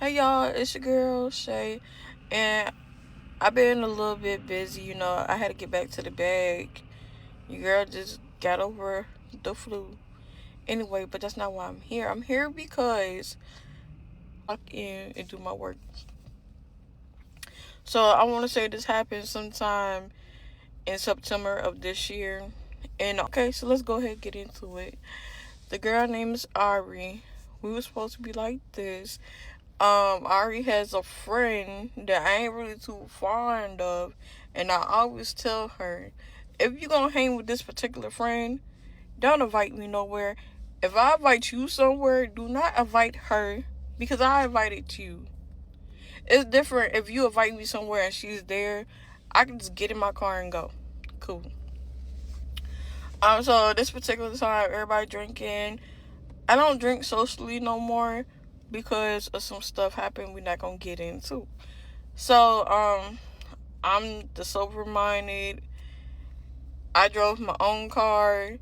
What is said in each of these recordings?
Hey y'all, it's your girl Shay, and I've been a little bit busy. I had to get back to the bag. Your girl just got over the flu. Anyway, but that's not why I'm here. I'm here because I clock in and do my work. So I want to say this happened sometime in September of this year. And okay, so let's go ahead and get into it. The girl name is Ari. We were supposed to be like this. Ari has a friend that I ain't really too fond of, and I always tell her, if you gonna hang with this particular friend, don't invite me nowhere. If I invite you somewhere, do not invite her because I invited you. It's different if you invite me somewhere and she's there. I can just get in my car and go. Cool. So this particular time, everybody drinking. I don't drink socially no more because of some stuff happened we're not gonna get into. So, I'm the sober minded. I drove my own car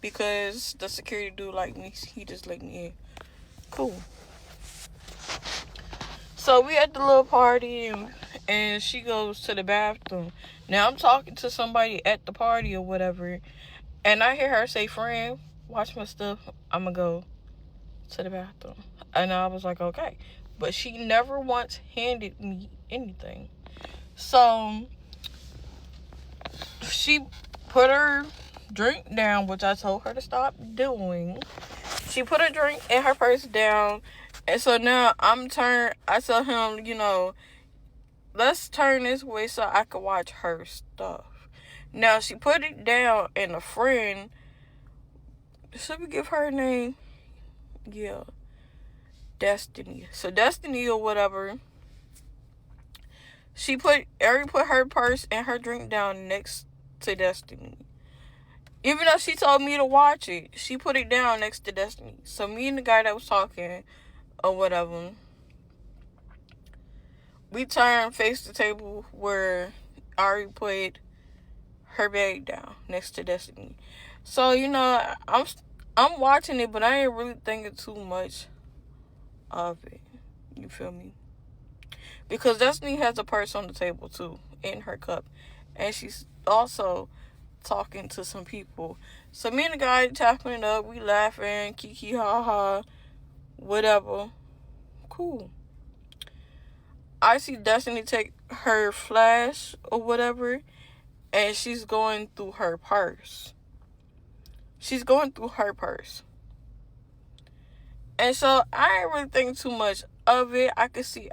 because the security dude like me. He just let me in. Cool. So we at the little party and she goes to the bathroom. Now I'm talking to somebody at the party or whatever, and I hear her say, "Friend, watch my stuff. I'ma go to the bathroom." And I was like, "Okay," but she never once handed me anything. So she put her drink down, which I told her to stop doing. She put her drink and her purse down, and so now I tell him, let's turn this way so I can watch her stuff. Now she put it down, and a friend, should we give her a name? Yeah, Destiny. So Destiny or whatever. Ari put her purse and her drink down next to Destiny. Even though she told me to watch it, she put it down next to Destiny. So me and the guy that was talking or whatever, we turned face the table where Ari put her bag down next to Destiny. So I'm watching it, but I ain't really thinking too much of it. You feel me? Because Destiny has a purse on the table too in her cup, and she's also talking to some people. So me and the guy tapping it up, we laughing, kiki ha ha, whatever. Cool. I see Destiny take her flash or whatever, and she's going through her purse. She's going through her purse. And so I ain't really thinking too much of it. I could see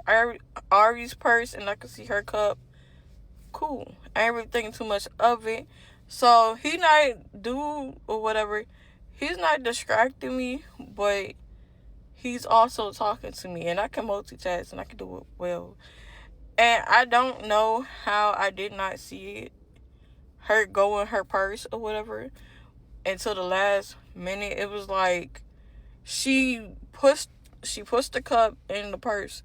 Ari's purse and I could see her cup. Cool. I ain't really thinking too much of it. So he not do or whatever. He's not distracting me, but he's also talking to me, and I can multitask and I can do it well. And I don't know how I did not see it, her go in her purse or whatever, until the last minute. It was like she pushed the cup in the purse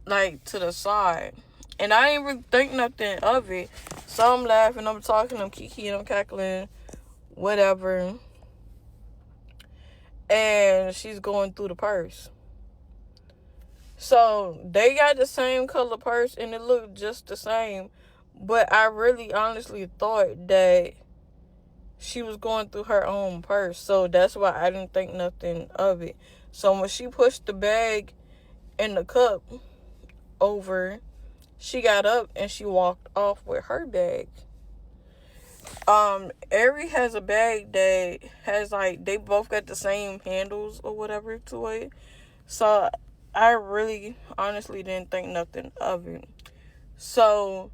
like to the side. And I didn't really think nothing of it. So I'm laughing, I'm talking, I'm kikiing, I'm cackling, whatever. And she's going through the purse. So they got the same color purse and it looked just the same. But I really honestly thought that she was going through her own purse. So that's why I didn't think nothing of it. So when she pushed the bag and the cup over, she got up and she walked off with her bag. Ari has a bag that has like, they both got the same handles or whatever to it. So I really honestly didn't think nothing of it. So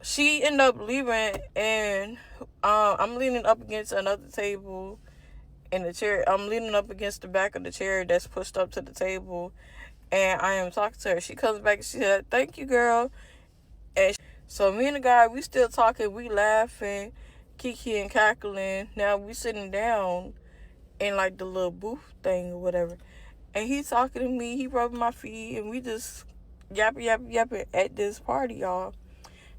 she ended up leaving, and I'm leaning up against another table in the chair. I'm leaning up against the back of the chair that's pushed up to the table, and I am talking to her. She comes back and she said, "Thank you, girl." And so me and the guy, we still talking, we laughing, kiki and cackling. Now we sitting down in like the little booth thing or whatever, and he talking to me. He rubbing my feet, and we just yapping at this party, y'all.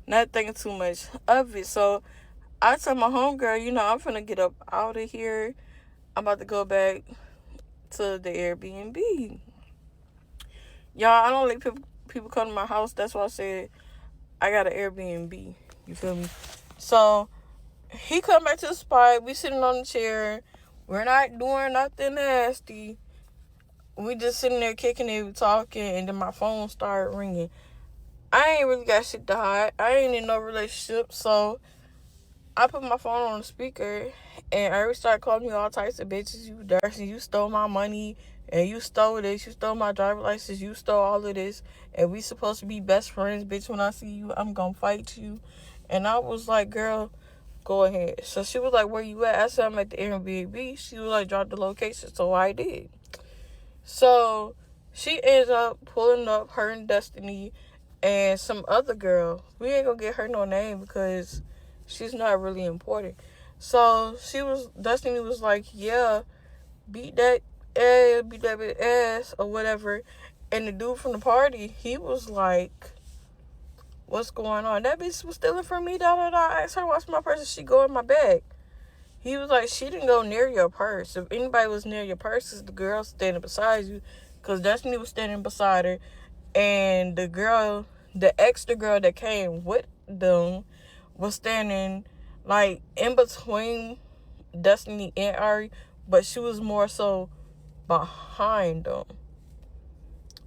Not thinking too much of it. So I told my homegirl, I'm finna get up out of here. I'm about to go back to the Airbnb. Y'all, I don't let people come to my house. That's why I said I got an Airbnb. You feel me? So he come back to the spot. We sitting on the chair. We're not doing nothing nasty. We just sitting there kicking it, talking, and then my phone started ringing. I ain't really got shit to hide. I ain't in no relationship, so I put my phone on the speaker, and everybody started calling me all types of bitches. You dirty, you stole my money, and you stole this, you stole my driver's license, you stole all of this, and we supposed to be best friends, bitch. When I see you, I'm gonna fight you. And I was like, girl, go ahead. So she was like, where you at? I said, I'm at the Airbnb. She was like, drop the location, so I did. So she ends up pulling up, her and Destiny and some other girl. We ain't gonna get her no name because she's not really important. So Destiny was like, yeah, beat that bitch ass or whatever. And the dude from the party, he was like, what's going on? That bitch was stealing from me, da da da. I asked her to watch my purse and she go in my bag. He was like, she didn't go near your purse. If anybody was near your purse, it's the girl standing beside you. Because Destiny was standing beside her. And the girl that came with them was standing, like, in between Destiny and Ari. But she was more so behind them.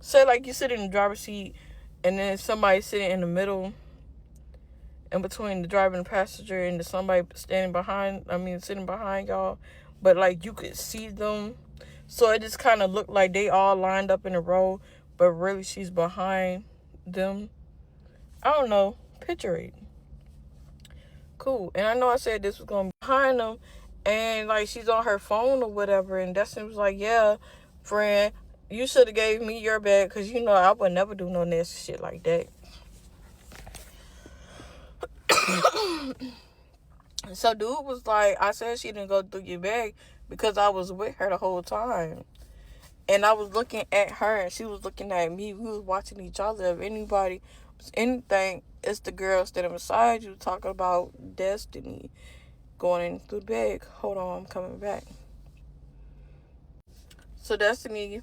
Say, like, you sit in the driver's seat, and then somebody sitting in the middle, in between the driver and the passenger, and somebody sitting behind y'all, but like you could see them, so it just kind of looked like they all lined up in a row, but really she's behind them. I don't know, picture it. Cool. And I know I said this was gonna be behind them, and like she's on her phone or whatever, and Destiny was like, yeah, friend, you should have gave me your bag, because you know I would never do no nasty shit like that. So dude was like, I said she didn't go through your bag because I was with her the whole time. And I was looking at her and she was looking at me. We was watching each other. If anybody was anything, it's the girl standing beside you talking about Destiny going in through the bag. Hold on, I'm coming back. So Destiny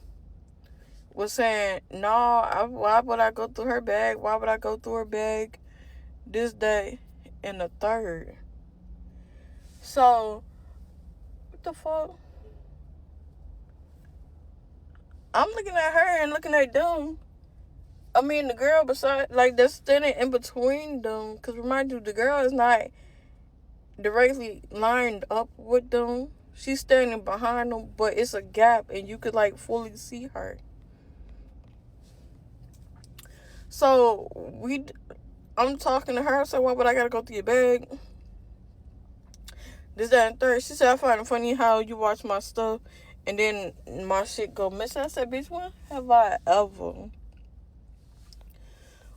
was saying, no, why would I go through her bag? Why would I go through her bag this day and the third? So, what the fuck? I'm looking at her and looking at them. I mean, the girl beside, like, that's standing in between them. Because remind you, the girl is not directly lined up with them. She's standing behind them, but it's a gap and you could, like, fully see her. So, I'm talking to her. So, why would I gotta go through your bag? This, that, and third. She said, I find it funny how you watch my stuff and then my shit go missing. I said, bitch, when have I ever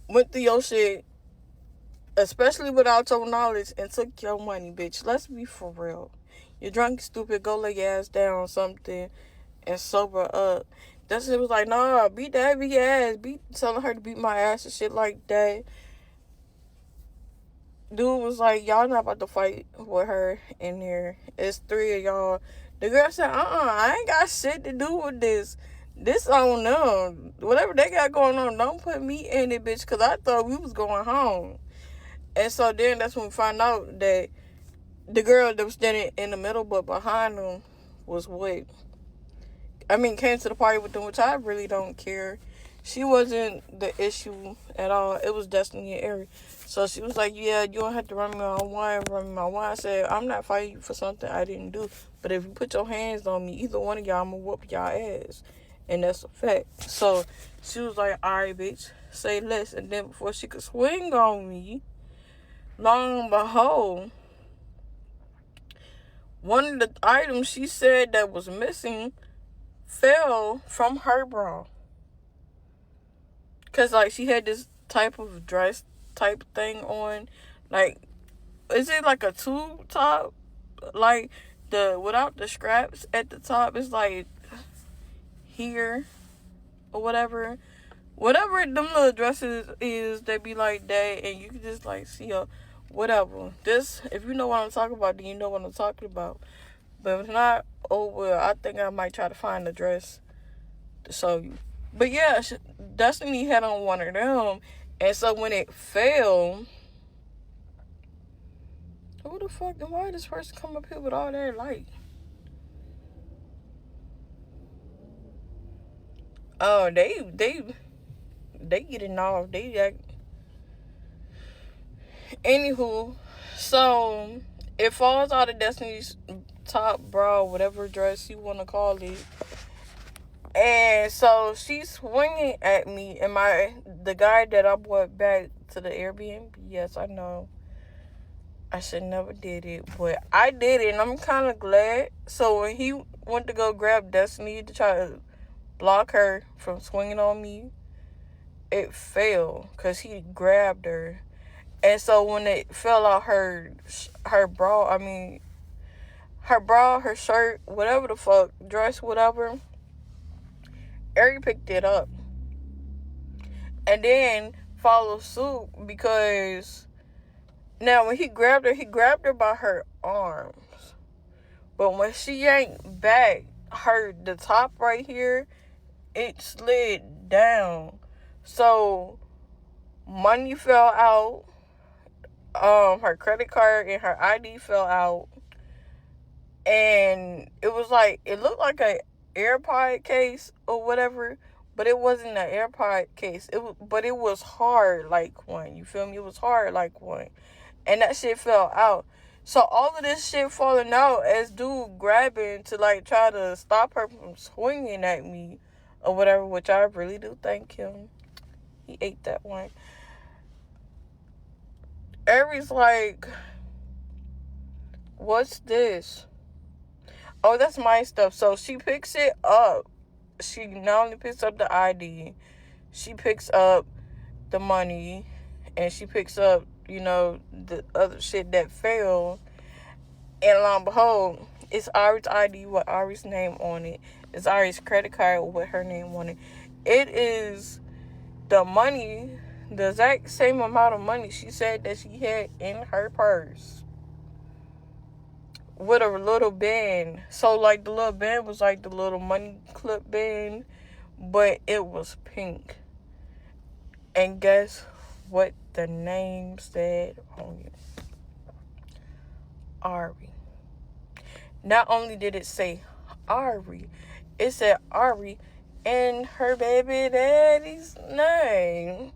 went through your shit, especially without your knowledge, and took your money, bitch? Let's be for real. You're drunk, stupid, go lay your ass down on something and sober up. That shit was like, nah, beat that big ass. Telling her to beat my ass and shit like that. Dude was like, y'all not about to fight with her in there. It's 3 of y'all. The girl said, I ain't got shit to do with this. This on them. Whatever they got going on, don't put me in it, bitch, because I thought we was going home. And so then that's when we find out that the girl that was standing in the middle but behind them was came to the party with them, which I really don't care. She wasn't the issue at all. It was Destiny and Ari. So she was like, yeah, you don't have to run me on wine. I said, I'm not fighting you for something I didn't do. But if you put your hands on me, either one of y'all, I'm going to whoop y'all ass. And that's a fact. So she was like, all right, bitch, say less. And then before she could swing on me, long and behold, one of the items she said that was missing fell from her bra. Because, like, she had this type of dress type thing on. Like, is it like a tube top? Like, without the straps at the top, it's like here or whatever. Whatever them little dresses is, they be like that, and you can just, like, see whatever. This, if you know what I'm talking about, then you know what I'm talking about. But if not, oh well, I think I might try to find the dress to show you. But yeah, Destiny had on one of them. And so when it fell, who the fuck, and why did this person come up here with all that light? Oh, they getting off. They like, anywho, so it falls out of Destiny's top bra, whatever dress you want to call it. And so she's swinging at me, and the guy that I brought back to the Airbnb. Yes, I know I should never did it, but I did it, and I'm kind of glad. So when he went to go grab Destiny to try to block her from swinging on me, it failed because he grabbed her. And so when it fell out her bra, her bra, her shirt, whatever the fuck, dress, whatever, Ari picked it up. And then followed suit because now when he grabbed her by her arms. But when she yanked back, the top right here, it slid down. So money fell out. Her credit card and her ID fell out. And it was like, it looked like a AirPod case or whatever, but it wasn't an AirPod case. But it was hard like one. You feel me? It was hard like one. And that shit fell out. So all of this shit falling out as dude grabbing to like try to stop her from swinging at me or whatever, which I really do thank him. He ate that one. Aries like, what's this? Oh, that's my stuff. So she picks it up. She not only picks up the ID, she picks up the money, and she picks up, the other shit that fell. And lo and behold, it's Ari's ID with Ari's name on it. It's Ari's credit card with her name on it. It is the money, the exact same amount of money she said that she had in her purse with a little band. So like the little band was like the little money clip band, but it was pink. And guess what the name said on it? Ari. Not only did it say Ari, it said Ari and her baby daddy's name.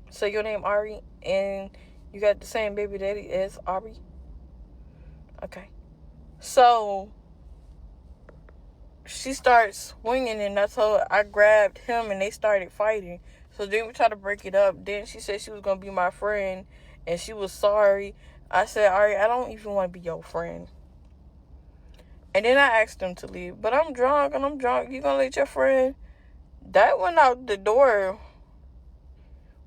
So your name Ari and you got the same baby daddy as Ari? Okay. So she starts swinging, and that's how I grabbed him, and they started fighting. So then we tried to break it up. Then she said she was going to be my friend, and she was sorry. I said, Ari, I don't even want to be your friend. And then I asked them to leave. But I'm drunk. You going to let your friend? That went out the door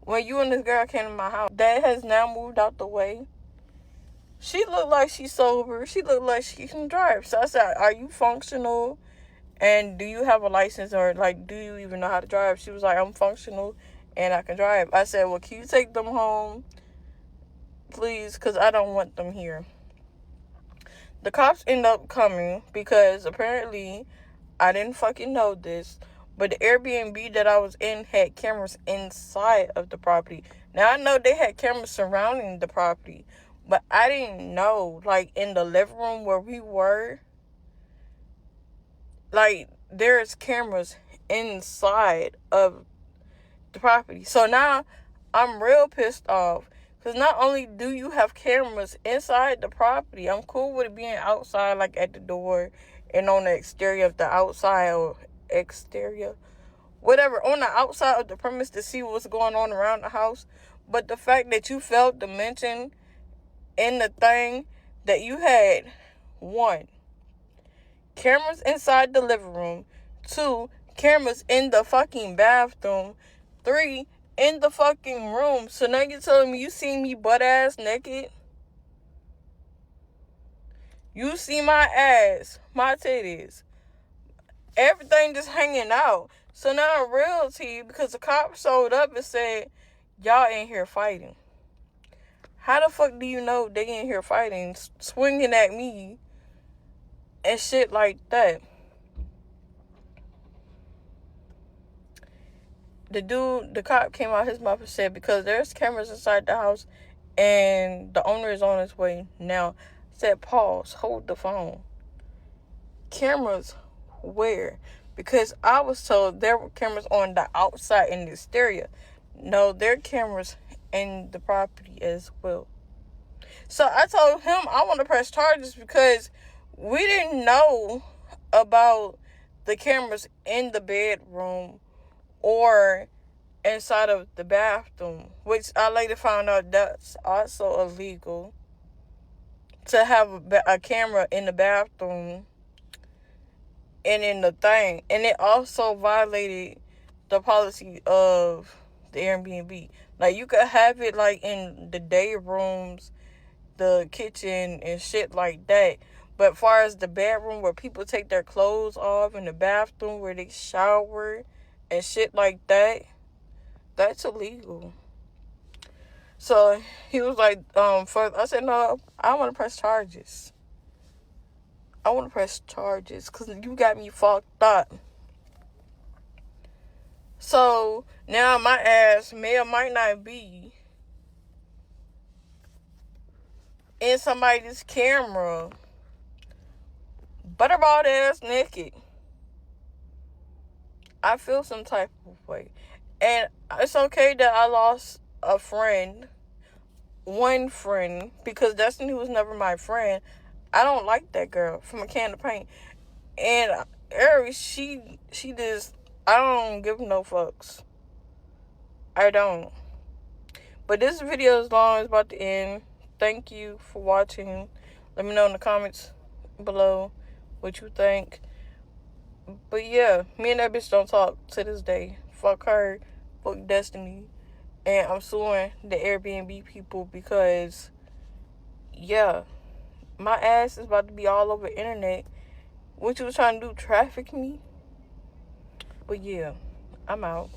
when you and this girl came to my house. That has now moved out the way. She looked like she's sober. She looked like she can drive. So I said, are you functional? And do you have a license, or like, do you even know how to drive? She was like, I'm functional and I can drive. I said, well, can you take them home, please? Because I don't want them here. The cops end up coming because apparently I didn't fucking know this, but the Airbnb that I was in had cameras inside of the property. Now, I know they had cameras surrounding the property, but I didn't know, like, in the living room where we were, like, there's cameras inside of the property. So now I'm real pissed off. Because not only do you have cameras inside the property, I'm cool with it being outside, like at the door and on the exterior of the outside or exterior, whatever, on the outside of the premise to see what's going on around the house. But the fact that you failed to mention in the thing that you had, 1, cameras inside the living room, 2, cameras in the fucking bathroom, 3, in the fucking room. So now you're telling me you see me butt ass naked? You see my ass, my titties, everything just hanging out. So now I'm real to you because the cops showed up and said, y'all in here fighting. How the fuck do you know they in here fighting, swinging at me and shit like that? the cop came out his mouth and said, because there's cameras inside the house and the owner is on his way now. Said, pause, hold the phone. Cameras where? Because I was told there were cameras on the outside in the exterior. No, there are cameras in the property as well. So I told him I want to press charges because we didn't know about the cameras in the bedroom or inside of the bathroom, which I later found out that's also illegal to have a camera in the bathroom and in the thing. And it also violated the policy of the Airbnb. Like, you could have it like in the day rooms, the kitchen and shit like that, but as far as the bedroom where people take their clothes off, and the bathroom where they shower and shit like that, that's illegal. So he was like, I said, no, I want to press charges. I want to press charges because you got me fucked up. So now my ass may or might not be in somebody's camera, butterball ass naked. I feel some type of way. And it's okay that I lost a friend, one friend, because Destiny was never my friend. I don't like that girl from a can of paint. And Aries, she just, I don't give no fucks. I don't. But this video is long, it's about to end. Thank you for watching. Let me know in the comments below what you think. But yeah, me and that bitch don't talk to this day. Fuck her, fuck Destiny. And I'm suing the Airbnb people because, yeah, my ass is about to be all over the internet. What you was trying to do, traffic me? But yeah, I'm out.